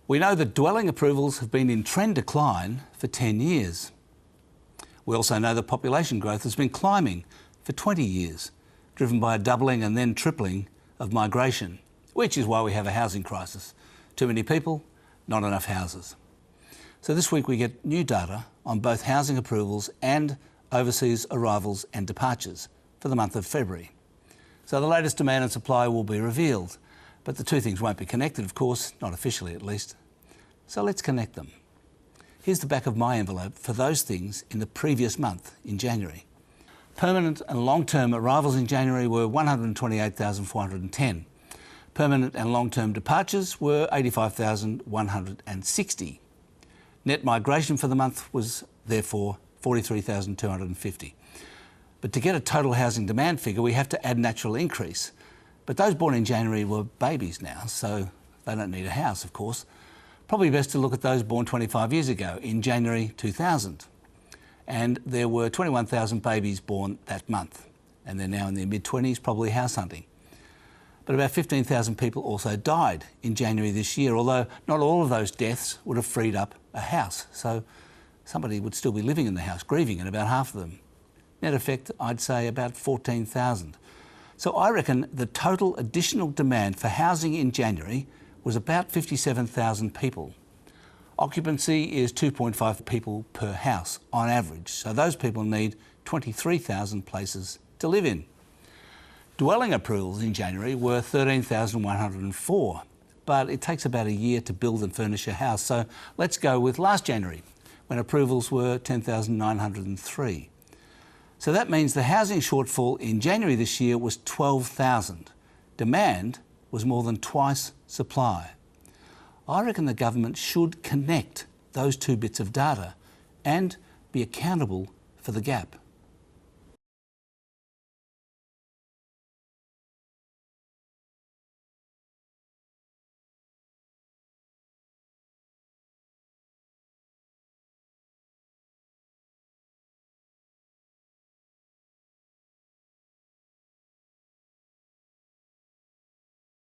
We know that dwelling approvals have been in trend decline for 10 years. We also know that population growth has been climbing for 20 years, driven by a doubling and then tripling of migration, which is why we have a housing crisis. Too many people, not enough houses. So this week we get new data on both housing approvals and overseas arrivals and departures for the month of February. So the latest demand and supply will be revealed, but the two things won't be connected, of course, not officially at least. So let's connect them. Here's the back of my envelope for those things in the previous month, in January. Permanent and long-term arrivals in January were 128,410. Permanent and long-term departures were 85,160. Net migration for the month was therefore 43,250. But to get a total housing demand figure, we have to add natural increase. But those born in January were babies now, so they don't need a house, of course. Probably best to look at those born 25 years ago, in January 2000. And there were 21,000 babies born that month, and they're now in their mid-20s, probably house hunting. But about 15,000 people also died in January this year, although not all of those deaths would have freed up a house. So somebody would still be living in the house, grieving, and about half of them. Net effect, I'd say about 14,000. So I reckon the total additional demand for housing in January was about 57,000 people. Occupancy is 2.5 people per house on average, so those people need 23,000 places to live in. Dwelling approvals in January were 13,104, but it takes about a year to build and furnish a house, so let's go with last January, when approvals were 10,903. So that means the housing shortfall in January this year was 12,000. Demand was more than twice supply. I reckon the government should connect those two bits of data and be accountable for the gap.